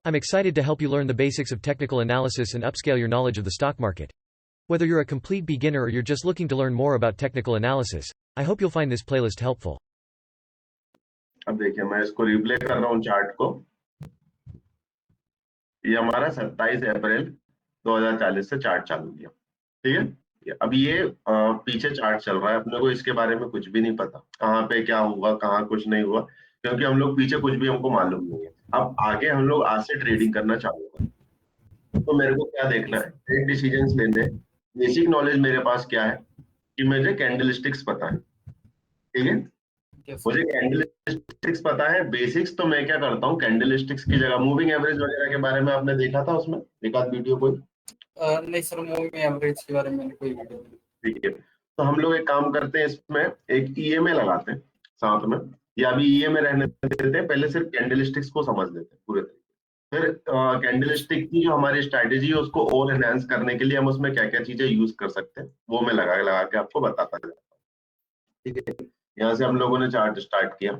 I'm excited to help you learn the basics of technical analysis and upscale your knowledge of the stock market. Whether you're a complete beginner or you're just looking to learn more about technical analysis, I hope you'll find this playlist helpful. अब देखिए मैं इसको replay कर रहा हूँ chart को। ये हमारा 27 अप्रैल 2040 से चार्ट चालू किया, ठीक है। अब ये पीछे चार्ट चल रहा है, अपने को इसके बारे में कुछ भी नहीं पता, कहाँ पे क्या हुआ कहाँ कुछ नहीं हुआ, क्योंकि हम लोग पीछे कुछ भी हमको मालूम नहीं है। अब आगे हम लोग आज से ट्रेडिंग करना चालू करें, तो मेरे को क्या देखना है, ट्रेड डिसीजंस लेने। बेसिक नॉलेज मेरे पास क्या है कि मुझे कैंडलस्टिक्स पता है, ठीक है। मुझे कैंडलस्टिक्स पता है, बेसिक्स। तो मैं क्या करता हूँ, कैंडलस्टिक्स की जगह मूविंग एवरेज वगैरह के बारे में आपने देखा था उसमें एक आध वीडियो कोई? नहीं सर, मूविंग एवरेज के बारे में कोई वीडियो नहीं। ठीक है, तो हम लोग एक काम करते हैं, इसमें एक ईएमए लगाते हैं साथ में, या अभी ईएमए रहने देते हैं, पहले सिर्फ कैंडलस्टिक्स को समझ लेते हैं पूरे तरीके। फिर कैंडलस्टिक की जो हमारी स्ट्रैटेजी है उसको और एनहांस करने के लिए हम उसमें क्या क्या चीजें यूज कर सकते हैं वो मैं लगा के आपको बताता जाता हूँ, ठीक है। यहाँ से हम लोगों ने चार्ट स्टार्ट किया,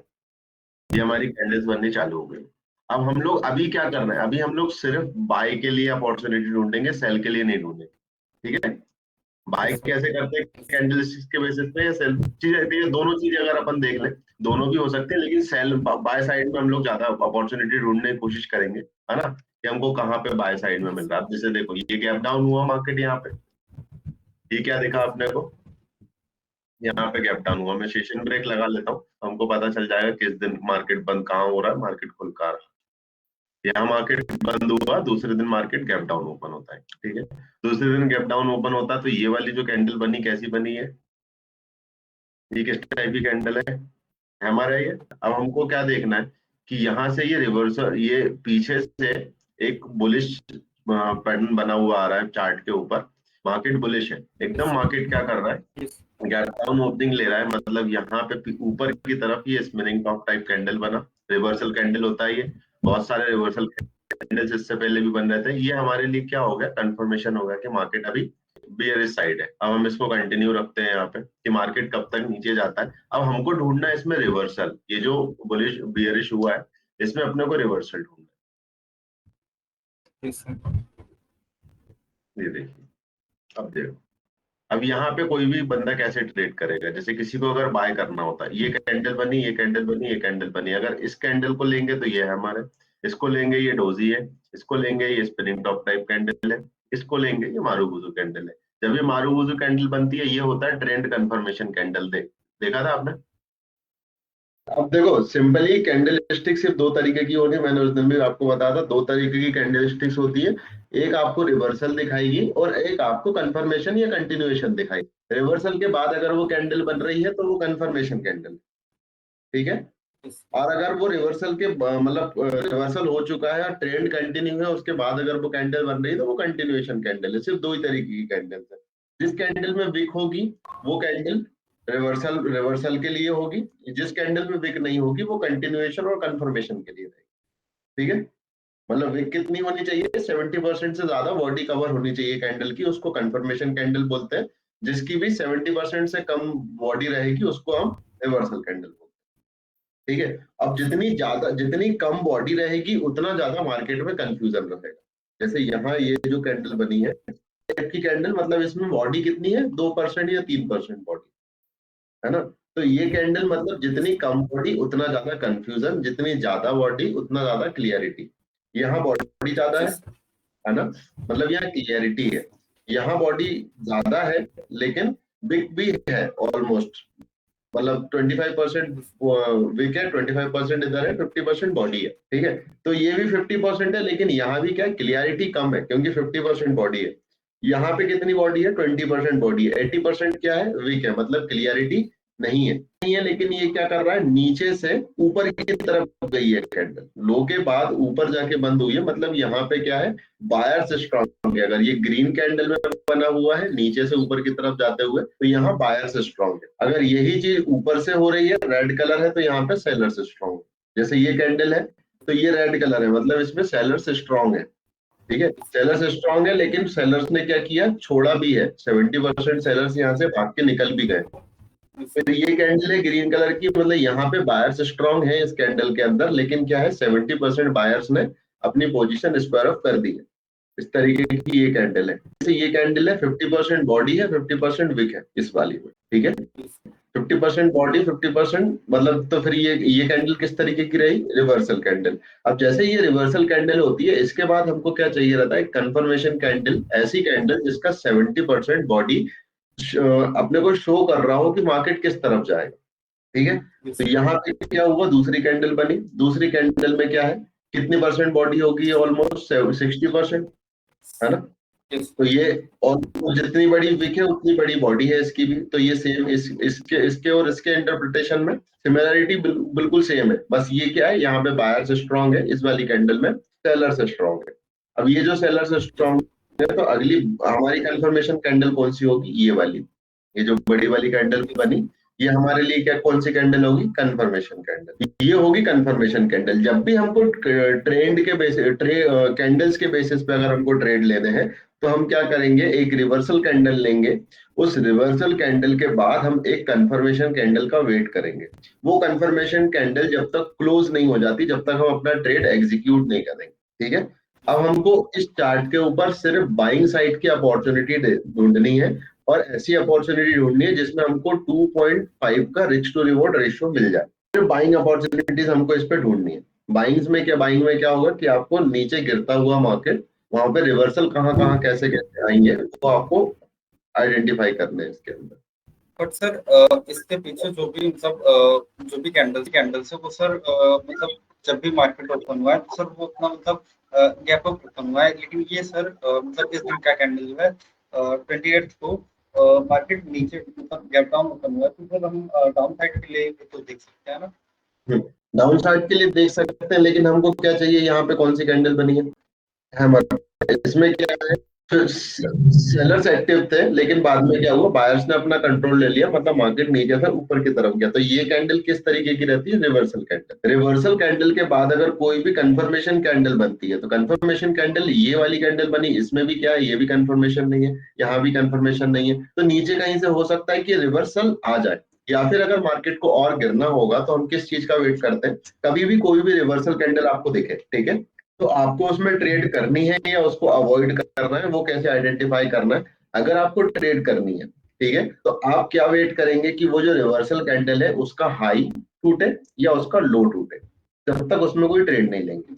ये हमारी कैंडल्स बननी चालू हो गई। अब हम लोग अभी क्या कर रहे हैं, अभी हम लोग सिर्फ बाय के लिए अपॉर्चुनिटी ढूंढेंगे, सेल के लिए नहीं ढूंढेंगे, ठीक है। बाय कैसे करते हैं, कैंडलस्टिक्स के बेसिस पे, या सेल चीज है, दोनों चीजें अगर अपन देख लें दोनों भी हो सकते हैं, लेकिन सेल बाय साइड में हम लोग ज्यादा अपॉर्चुनिटी ढूंढने की कोशिश करेंगे, है ना, कि हमको कहाँ पे बाय साइड में मिल रहा है। अब जैसे देखो ये गैप डाउन हुआ मार्केट, यहाँ पे ये क्या दिखा अपने को, यहाँ पे गैप डाउन हुआ। मैं सेशन ब्रेक लगा लेता हूँ, हमको पता चल जाएगा किस दिन मार्केट बंद कहाँ हो रहा है, मार्केट खुल कहाँ रहा है। यहाँ मार्केट बंद हुआ, दूसरे दिन मार्केट गैप डाउन ओपन होता है, ठीक है। दूसरे दिन गैप डाउन ओपन होता है, तो ये वाली जो कैंडल बनी कैसी बनी है, ये किस टाइप की कैंडल है हमारा ये। अब हमको क्या देखना है कि यहाँ से ये रिवर्सल, ये पीछे से एक बुलिश पैटर्न बना हुआ आ रहा है चार्ट के ऊपर, मार्केट बुलिश है एकदम। मार्केट क्या कर रहा है, गैप डाउन ओपनिंग ले रहा है, मतलब यहाँ पे ऊपर की तरफ ये स्पिनिंग टॉप टाइप कैंडल बना, रिवर्सल कैंडल होता है ये। बहुत सारे रिवर्सल कैंडल्स इससे पहले भी बन रहे थे। ये हमारे लिए क्या हो गया, कंफर्मेशन हो गया कि मार्केट अभी बियरिश साइड है। अब हम इसको कंटिन्यू रखते हैं यहाँ पे कि मार्केट कब तक नीचे जाता है। अब हमको ढूंढना है इसमें रिवर्सल, ये जो बुलिश बियरिश हुआ है इसमें अपने को रिवर्सल ढूंढना है। ये देखिए, अब देखो, अब यहाँ पे कोई भी बंदा कैसे ट्रेड करेगा, जैसे किसी को अगर बाय करना होता है, ये कैंडल बनी, ये कैंडल बनी, ये कैंडल बनी, अगर इस कैंडल को लेंगे तो ये है हमारे, इसको लेंगे ये डोजी है, इसको लेंगे ये स्पिनिंग टॉप टाइप कैंडल है, इसको लेंगे ये मारुबुजु कैंडल है। जब ये मारुबुजु कैंडल बनती है, ये होता है ट्रेंड कंफर्मेशन कैंडल। देखा था आपने? अब देखो, सिंपली कैंडलस्टिक सिर्फ दो तरीके की होगी, मैंने उस दिन भी आपको बताया था, दो तरीके की कैंडलस्टिक्स होती है। एक आपको रिवर्सल दिखाएगी और एक आपको कंफर्मेशन या कंटिन्यूएशन दिखाएगी। रिवर्सल के बाद अगर वो कैंडल बन रही है तो वो कंफर्मेशन कैंडल, ठीक है। और अगर वो रिवर्सल के मतलब रिवर्सल हो चुका है और ट्रेंड कंटिन्यू है, उसके बाद अगर वो कैंडल बन रही है तो वो कंटिन्यूएशन कैंडल है। सिर्फ दो ही तरीके की कैंडल है। जिस कैंडल में विक होगी वो कैंडल रिवर्सल के लिए होगी, जिस कैंडल में विक नहीं होगी वो कंटिन्यूएशन और कंफर्मेशन के लिए रहेगी, ठीक है। मतलब विक कितनी होनी चाहिए, 70% से ज्यादा बॉडी कवर होनी चाहिए कैंडल की, उसको कंफर्मेशन कैंडल बोलते हैं। जिसकी भी 70% से कम बॉडी रहेगी उसको हम रिवर्सल कैंडल बोलते हैं, ठीक है। अब जितनी कम बॉडी रहेगी उतना ज्यादा मार्केट में कंफ्यूजन रहेगा। जैसे यहाँ ये जो कैंडल बनी है की कैंडल, मतलब इसमें बॉडी कितनी है, 2% या 3% बॉडी है ना। तो ये कैंडल मतलब जितनी कम बॉडी उतना ज्यादा कंफ्यूजन, जितनी ज्यादा बॉडी उतना ज्यादा क्लियरिटी। यहाँ बॉडी ज्यादा है ना, मतलब यहाँ क्लियरिटी है। यहाँ बॉडी ज्यादा है लेकिन बिग भी है ऑलमोस्ट, मतलब 25% विक है, 25% इधर है, 50% बॉडी है, ठीक है। तो ये भी 50% है, लेकिन यहाँ भी क्या है, क्लियरिटी कम है क्योंकि 50% बॉडी है। यहाँ पे कितनी बॉडी है, 20% बॉडी है, 80% क्या है, विक है, मतलब क्लियरिटी नहीं है। लेकिन ये क्या कर रहा है, नीचे से ऊपर की तरफ गई है कैंडल, लो के बाद ऊपर जाके बंद हुई है, मतलब यहाँ पे क्या है, बायर्स स्ट्रॉन्ग है। अगर ये ग्रीन कैंडल में बना हुआ है नीचे से ऊपर की तरफ जाते हुए, तो यहाँ बायर्स स्ट्रॉन्ग है। अगर यही चीज ऊपर से हो रही है, रेड कलर है, तो यहाँ पे सेलर्स स्ट्रॉन्ग है। जैसे ये कैंडल है तो ये रेड कलर है, मतलब इसमें सेलर्स स्ट्रॉन्ग है, ठीक है। सेलर्स स्ट्रॉन्ग है, लेकिन सेलर्स ने क्या किया, छोड़ा भी है, 70% सेलर्स यहाँ से भाग के निकल भी गए। फिर ये कैंडल है ग्रीन कलर की, मतलब यहाँ पे बायर्स स्ट्रॉन्ग है इस कैंडल के अंदर, लेकिन क्या है, 70% बायर्स ने अपनी पोजीशन स्क्वायर ऑफ कर दी है। इस तरीके की ये कैंडल है। जैसे ये कैंडल है 50% बॉडी है 50% विक है इस वाली में, ठीक है। 50% बॉडी 50% मतलब, तो फिर ये कैंडल किस तरीके की रही, रिवर्सल कैंडल। अब जैसे ये रिवर्सल कैंडल होती है, इसके बाद हमको क्या चाहिए रहता है, कंफर्मेशन कैंडल, ऐसी कैंडल जिसका 70% बॉडी अपने को शो कर रहा हो कि मार्केट किस तरफ जाएगा, ठीक है। तो यहाँ पे क्या हुआ, दूसरी कैंडल बनी। दूसरी कैंडल में क्या है, कितनी परसेंट बॉडी होगी, ऑलमोस्ट 60%, है ना। तो ये और जितनी बड़ी विक है उतनी बड़ी बॉडी है इसकी भी। तो ये सेम इसके और इसके इंटरप्रिटेशन में सिमिलरिटी बिल्कुल सेम है। बस ये क्या है, यहाँ पे बायर से स्ट्रांग है, इस वाली कैंडल में सेलर से स्ट्रांग है। अब ये जो सेलर से स्ट्रांग है, तो अगली हमारी कंफर्मेशन कैंडल कौन सी होगी, ये वाली, ये जो बड़ी वाली कैंडल बनी, ये हमारे लिए क्या, कौन सी कैंडल होगी, कंफर्मेशन कैंडल। ये होगी कंफर्मेशन कैंडल। जब भी हमको ट्रेंड के बेसिस कैंडल्स के बेसिस पे अगर हमको ट्रेड लेने हैं, तो हम क्या करेंगे, एक रिवर्सल कैंडल लेंगे। उस रिवर्सल कैंडल के बाद हम एक कंफर्मेशन कैंडल का वेट करेंगे। वो कंफर्मेशन कैंडल जब तक क्लोज नहीं हो जाती, जब तक हम अपना ट्रेड एग्जीक्यूट नहीं करेंगे, ठीक है। अब हमको इस चार्ट के ऊपर सिर्फ बाइंग साइड की अपॉर्चुनिटी ढूंढनी है, और ऐसी अपॉर्चुनिटी ढूंढनी है जिसमें हमको 2.5 का रिस्क टू रिवॉर्ड रेशियो मिल जाए। फिर बाइंग अपॉर्चुनिटीज हमको इस पे ढूंढनी है। बाइंग्स में क्या, बाइंग में क्या होगा कि आपको नीचे गिरता हुआ मार्केट, वहां पे रिवर्सल कहाँ कहाँ कैसे कैसे आएंगे, वो आपको आइडेंटिफाई करने हैं इसके अंदर। बट सर इसके पीछे जो भी मतलब जो भी कैंडल्स है वो सर मतलब जब भी मार्केट ओपन हुआ है तो सर वो उतना मतलब गैप अप ओपन हुआ है, लेकिन ये सर मतलब इस दिन का कैंडल जो है 28 को मार्केट नीचे मतलब गैप डाउन ओपन हुआ है, तो सर हम डाउन साइड के लिए तो देख सकते हैं ना। डाउन साइड के लिए देख सकते हैं, लेकिन हमको क्या चाहिए, यहाँ पे कौन सी कैंडल बनी है, हैमर। इसमें क्या है, सेलर्स एक्टिव थे, लेकिन बाद में क्या हुआ, बायर्स ने अपना कंट्रोल ले लिया, मतलब मार्केट नीचे से ऊपर की तरफ गया। तो ये कैंडल किस तरीके की रहती है, रिवर्सल कैंडल। रिवर्सल कैंडल के बाद अगर कोई भी कंफर्मेशन कैंडल बनती है, तो कंफर्मेशन कैंडल ये वाली कैंडल बनी, इसमें भी क्या है, ये भी कंफर्मेशन नहीं है, यहाँ भी कंफर्मेशन नहीं है, तो नीचे कहीं से हो सकता है कि रिवर्सल आ जाए। या फिर अगर मार्केट को और गिरना होगा, तो हम किस चीज का वेट करते हैं, कभी भी कोई भी रिवर्सल कैंडल आपको दिखे, ठीक है, तो आपको उसमें ट्रेड करनी है या उसको अवॉइड करना है, वो कैसे आइडेंटिफाई करना है। अगर आपको ट्रेड करनी है, ठीक है, तो आप क्या वेट करेंगे कि वो जो रिवर्सल कैंडल है उसका हाई टूटे या उसका लो टूटे, जब तक उसमें कोई ट्रेड नहीं लेंगे।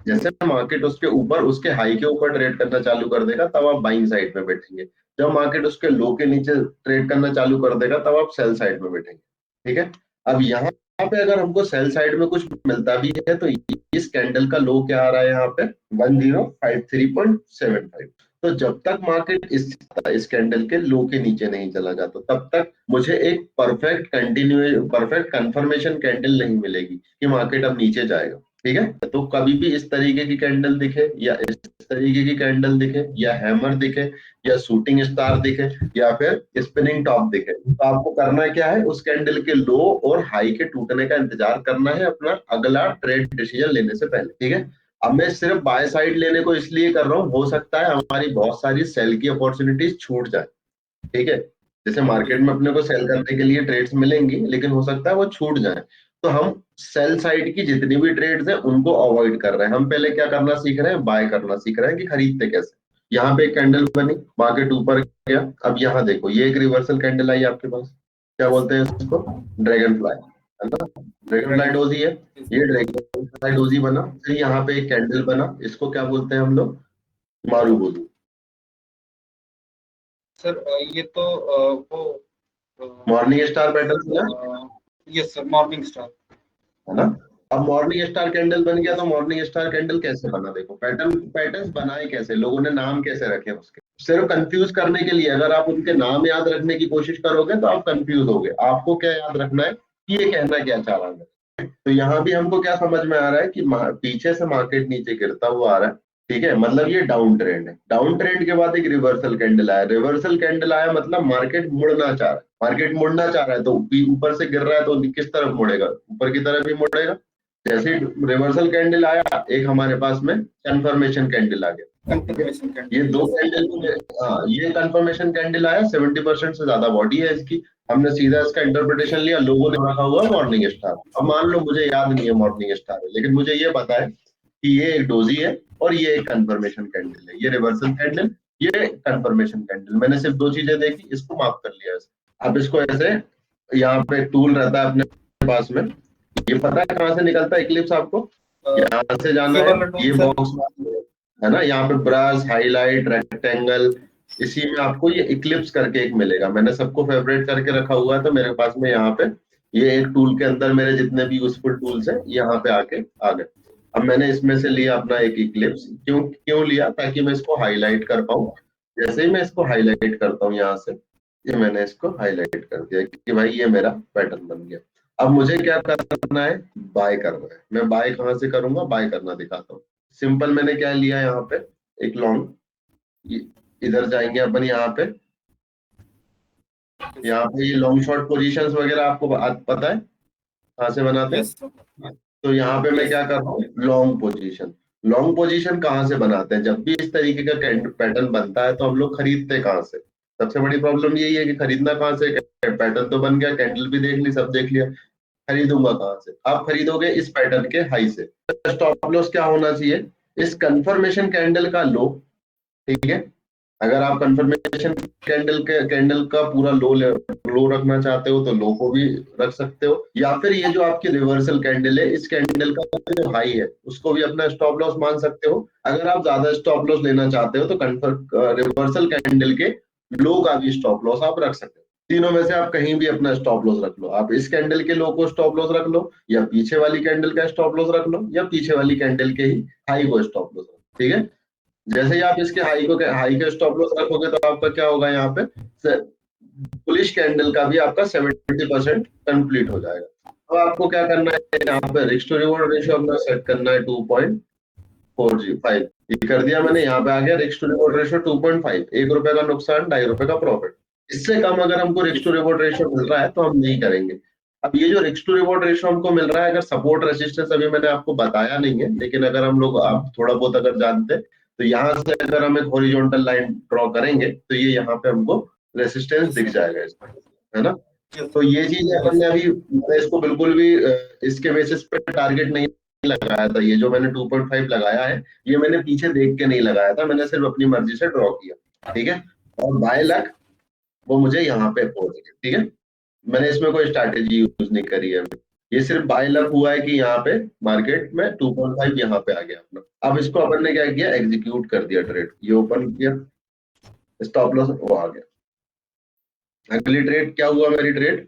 जैसे मार्केट उसके ऊपर, उसके हाई के ऊपर ट्रेड करना चालू कर देगा, तब आप बाइंग साइड में बैठेंगे। जब मार्केट उसके लो के नीचे ट्रेड करना चालू कर देगा, तब आप सेल साइड में बैठेंगे, ठीक है। अब यहाँ पे अगर हमको सेल साइड में कुछ मिलता भी है, तो इस कैंडल का लो क्या आ रहा है यहाँ पे, 1053.75। तो जब तक मार्केट इस कैंडल के लो के नीचे नहीं चला जाता, तब तक मुझे एक परफेक्ट कंफर्मेशन कैंडल नहीं मिलेगी कि मार्केट अब नीचे जाएगा, ठीक है। तो कभी भी इस तरीके की कैंडल दिखे, या इस तरीके की कैंडल दिखे, या हैमर दिखे, या शूटिंग स्टार दिखे, या फिर स्पिनिंग टॉप दिखे, तो आपको करना क्या है, उस कैंडल के लो और हाई के टूटने का इंतजार करना है अपना अगला ट्रेड डिसीजन लेने से पहले, ठीक है। अब मैं सिर्फ बाय साइड लेने को इसलिए कर रहा हूँ, हो सकता है हमारी बहुत सारी सेल की अपॉर्चुनिटीज छूट जाए, ठीक है। जैसे मार्केट में अपने को सेल करने के लिए ट्रेड्स मिलेंगी, लेकिन हो सकता है वो छूट जाए, तो हम सेल साइड की जितनी भी ट्रेड्स हैं उनको अवॉइड कर रहे हैं। हम पहले क्या करना सीख रहे हैं, बाय करना सीख रहे हैं कि खरीदते कैसे। यहाँ पे एक कैंडल बनी, मार्केट ऊपर गया, अब यहाँ देखो ये एक रिवर्सल कैंडल आई आपके पास, क्या बोलते हैं इसको, ड्रैगन फ्लाई, है ना, ड्रैगन फ्लाई डोजी है, ये ड्रैगन फ्लाई डोजी बना। फिर यहाँ पे एक कैंडल बना, इसको क्या बोलते हैं हम लोग, मारूबोजू। सर ये तो वो मॉर्निंग स्टार पैटर्न है, यस सर, मॉर्निंग स्टार, है ना। अब मॉर्निंग स्टार कैंडल बन गया, तो मॉर्निंग स्टार कैंडल कैसे बना, देखो पैटर्न बनाए कैसे, लोगों ने नाम कैसे रखे उसके, सिर्फ कंफ्यूज करने के लिए। अगर आप उनके नाम याद रखने की कोशिश करोगे तो आप कंफ्यूज होगे। आपको क्या याद रखना है कि ये कहना क्या चाह रहा है। तो यहाँ भी हमको क्या समझ में आ रहा है कि पीछे से मार्केट नीचे गिरता हुआ आ रहा है, ठीक है, मतलब ये डाउन ट्रेंड है। डाउन ट्रेंड के बाद एक रिवर्सल कैंडल आया, रिवर्सल कैंडल आया मतलब मार्केट मुड़ना चाह रहा है, मार्केट मुड़ना चाह रहा है, तो ऊपर से गिर रहा है तो किस तरफ मुड़ेगा, ऊपर की तरफ ही मुड़ेगा। जैसे रिवर्सल कैंडल आया, एक हमारे पास में कंफर्मेशन कैंडल आ गया, ये दो कैंडल, हाँ ये कंफर्मेशन कैंडल आया, 70% से ज्यादा बॉडी है इसकी, हमने सीधा इसका इंटरप्रिटेशन लिया, लोगों ने रखा हुआ मॉर्निंग स्टार। अब मान लो मुझे याद नहीं है मॉर्निंग स्टार है, लेकिन मुझे ये पता है कि ये एक डोजी है और ये एक कंफर्मेशन कैंडल है, ये रिवर्सल कैंडल, ये कंफर्मेशन कैंडल। मैंने सिर्फ दो चीजें देखी, इसको मार्क कर लिया ऐसे। अब इसको ऐसे, यहाँ पे टूल रहता है अपने पास में, ये पता है कहाँ से निकलता है इक्लिप्स आपको? यहाँ से जाना ये है, वाला टूल ये सर, बॉक्स है ना, यहाँ पे ब्रश, हाईलाइट, रेक्टेंगल, इसी में आपको ये इक्लिप्स करके एक मिलेगा। मैंने सबको फेवरेट करके रखा हुआ है, तो मेरे पास में यहाँ पे ये एक टूल के अंदर मेरे जितने भी यूजफुल टूल्स हैं यहाँ पे आके आ गए। अब मैंने इसमें से लिया अपना एक इक्लिप्स, क्यों क्यों लिया? ताकि मैं इसको हाईलाइट कर पाऊँ। जैसे ही मैं इसको हाईलाइट करता हूँ यहाँ से, ये मैंने इसको हाईलाइट कर दिया कि भाई ये मेरा पैटर्न बन गया। अब मुझे क्या करना है? बाय करना है। मैं बाय कहाँ से करूंगा? बाय करना दिखाता हूँ। सिंपल, मैंने क्या लिया यहाँ पे, एक लॉन्ग, इधर जाएंगे अपन, यहाँ पे ये लॉन्ग शॉर्ट पोजीशंस वगैरह आपको पता है कहाँ से बनाते हैं? यस सर, तो यहाँ पे मैं यस क्या कर रहा हूँ? Long position. लॉन्ग पोजीशन कहाँ से बनाते हैं? जब भी इस तरीके का पैटर्न बनता है तो हम लोग खरीदते कहाँ से? सबसे बड़ी प्रॉब्लम यही है कि खरीदना कहाँ से? पैटर्न तो बन गया, कैंडल भी देख ली, सब देख लिया, खरीदूंगा कहाँ से? आप खरीदोगे इस पैटर्न के हाई से। स्टॉप लॉस क्या होना चाहिए? इस कंफर्मेशन कैंडल का लो, ठीक है? अगर आप कंफर्मेशन कैंडल का पूरा लो रखना चाहते हो तो लो को भी रख सकते हो, या फिर ये जो आपकी रिवर्सल कैंडल है, इस कैंडल का जो हाई है उसको भी अपना स्टॉप लॉस मान सकते हो। अगर आप ज्यादा स्टॉप लॉस लेना चाहते हो तो रिवर्सल कैंडल के लो का भी स्टॉप लॉस आप रख सकते हो। तीनों में से आप कहीं भी अपना स्टॉप लॉस रख लो। आप इस कैंडल के लो को स्टॉप लॉस रख लो, या पीछे वाली कैंडल का स्टॉप लॉस रख लो, या पीछे वाली कैंडल के ही हाई को स्टॉप लॉस रख लो, ठीक है? जैसे ही आप इसके हाई का स्टॉप लॉस रखोगे तो आपका क्या होगा? यहाँ पे बुलिश कैंडल का भी आपका 70% कंप्लीट हो जाएगा। अब आपको क्या करना है? यहाँ पे रिस्क टू रिवॉर्ड रेशियो अपना सेट करना है 2.45। ये कर दिया मैंने, यहाँ पे आ गया रिस्क टू रिवॉर्ड रेशियो 2.5। ₹1 का नुकसान, ₹2.5 का प्रॉफिट। इससे कम अगर हमको रिस्क टू रिवॉर्ड रेशियो मिल रहा है तो हम नहीं करेंगे। अब ये जो रिस्क टू रिवॉर्ड रेशियो हमको मिल रहा है, अगर सपोर्ट रेजिस्टेंस अभी मैंने आपको बताया नहीं है, लेकिन अगर हम लोग, आप थोड़ा बहुत अगर जानते, तो यहाँ से अगर हम एक हॉरिजॉन्टल लाइन ड्रॉ करेंगे तो ये यहाँ पे हमको रेसिस्टेंस दिख जाएगा इसमें, है ना? तो ये चीज अपन ने अभी, मैंने इसको बिल्कुल भी इसके बेसिस पे टारगेट नहीं लगाया था। ये जो मैंने 2.5 लगाया है, ये मैंने पीछे देख के नहीं लगाया था, मैंने सिर्फ अपनी मर्जी से ड्रॉ किया, ठीक है? और बाय लक वो मुझे यहाँ पे पहुंच गया, ठीक है? मैंने इसमें कोई स्ट्रैटेजी यूज नहीं करी है। ये सिर्फ बाय लक हुआ है कि यहाँ पे मार्केट में 2.5 यहाँ पे आ गया अपना। अब इसको अपन ने क्या किया? एग्जीक्यूट कर दिया ट्रेड। ये ओपन किया, स्टॉप लॉस वो आ गया। अगली ट्रेड क्या हुआ? मेरी ट्रेड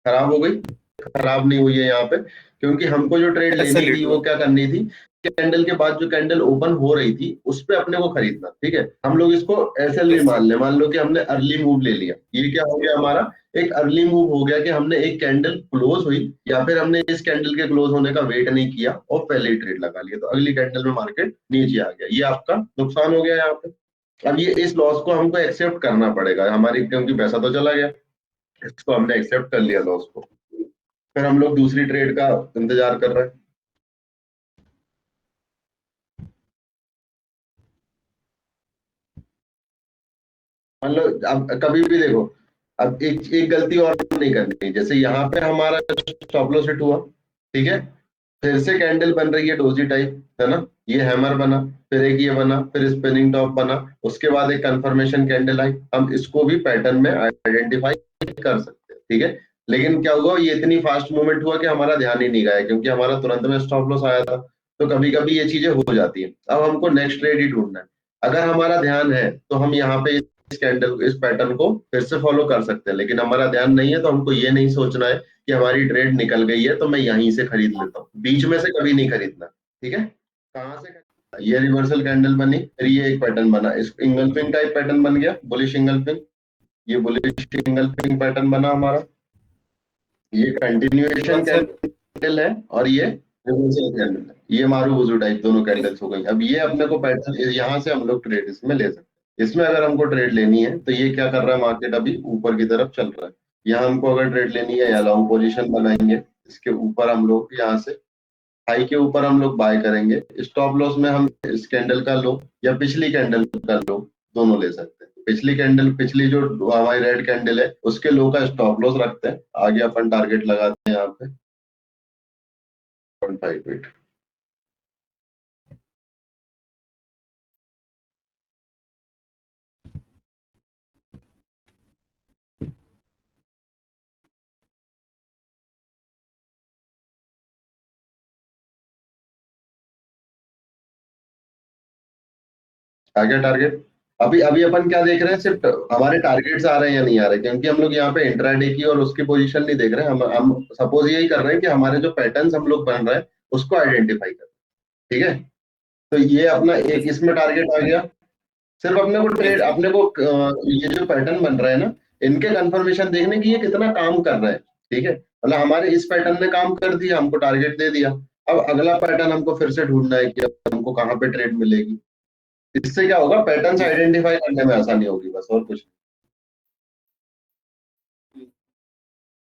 खराब हो गई? खराब नहीं हुई है यहाँ पे, क्योंकि हमको जो ट्रेड लेनी थी वो क्या करनी थी? कैंडल के बाद जो कैंडल ओपन हो रही थी उस पे अपने को खरीदना, ठीक है? हम लोग इसको एसएल भी मान ले, मान लो कि हमने अर्ली मूव ले लिया। ये क्या हो गया हमारा? एक अर्ली मूव हो गया कि हमने एक कैंडल क्लोज हुई, या फिर हमने इस कैंडल के क्लोज होने का वेट नहीं किया और पहले ही ट्रेड लगा लिया, तो अगली कैंडल में मार्केट नीचे आ गया। ये आपका नुकसान हो गया यहाँ पे। अब ये इस लॉस को हमको एक्सेप्ट करना पड़ेगा हमारी, क्योंकि पैसा तो चला गया, इसको हमने एक्सेप्ट कर लिया लॉस को। फिर हम लोग दूसरी ट्रेड का इंतजार कर रहे हैं। मान लो, अब कभी भी देखो, अब एक एक गलती और नहीं करनी। जैसे यहाँ पे हमारा स्टॉप लॉस हिट हुआ, ठीक है? फिर से कैंडल बन रही है डोजी टाइप, है ना? ये हैमर बना, फिर एक ये बना, फिर स्पिनिंग टॉप बना, उसके बाद एक कंफर्मेशन कैंडल आई। हम इसको भी पैटर्न में आइडेंटिफाई कर सकते हैं, ठीक है? लेकिन क्या हुआ? ये इतनी फास्ट मूवमेंट हुआ कि हमारा ध्यान ही नहीं गया, क्योंकि हमारा तुरंत में स्टॉप लॉस आया था। तो कभी कभी ये चीजें हो जाती है। अब हमको नेक्स्ट ट्रेड ही ढूंढना है। अगर हमारा ध्यान है तो हम यहाँ पे इस कैंडल, इस पैटर्न को फिर से फॉलो कर सकते हैं, लेकिन हमारा ध्यान नहीं है तो हमको ये नहीं सोचना है कि हमारी ट्रेड निकल गई है तो मैं यहीं से खरीद लेता हूँ। बीच में से कभी नहीं खरीदना, ठीक है? कहाँ से? ये रिवर्सल कैंडल बनी, फिर ये एक पैटर्न बना, इस इंगल्फिंग टाइप पैटर्न बन गया, बुलिश इंगल्फिंग। ये बुलिश इंगल्फिंग पैटर्न बना हमारा। ये कंटिन्यूएशन कैंडल है और ये रिवर्सल कैंडल है। ये मारूबुजू टाइप दोनों कैंडल्स हो गई। अब ये अपने को पैटर्न, यहाँ से हम लोग ट्रेड इसमें ले सकते हैं। इसमें अगर हमको ट्रेड लेनी है तो ये क्या कर रहा है? मार्केट अभी ऊपर की तरफ चल रहा है। यहाँ हमको अगर ट्रेड लेनी है, या लॉन्ग पोजीशन बनाएंगे, इसके ऊपर हम लोग यहाँ से हाई के ऊपर हम लोग बाय करेंगे। स्टॉप लॉस में हम इस कैंडल का लो या पिछली कैंडल का लो दोनों ले सकते हैं। पिछली कैंडल, पिछली जो हमारी रेड कैंडल है उसके लो का स्टॉप लॉस रखते हैं, आगे अपन टारगेट लगाते हैं यहाँ पे 0.58। आ गया टारगेट। अभी अभी अपन क्या देख रहे हैं, सिर्फ हमारे टारगेट्स आ रहे हैं या नहीं आ रहे, क्योंकि हम लोग यहाँ पे इंट्राडे की और उसकी पोजीशन नहीं देख रहे हैं, हम सपोज यही कर रहे हैं कि हमारे जो पैटर्न्स हम लोग बन रहे हैं उसको आइडेंटिफाई कर, ठीक है। तो ये अपना एक इसमें टारगेट आ गया। सिर्फ अपने को ट्रेड, अपने को ये जो पैटर्न बन रहा है ना, इनके कंफर्मेशन देखने की ये कितना काम कर रहा है, ठीक है। मतलब हमारे इस पैटर्न ने काम कर दिया, हमको टारगेट दे दिया, अब अगला पैटर्न हमको फिर से ढूंढना है कि अब हमको कहाँ पे ट्रेड मिलेगी। इससे क्या होगा, पैटर्न्स आइडेंटिफाई करने में आसानी होगी, बस और कुछ नहीं।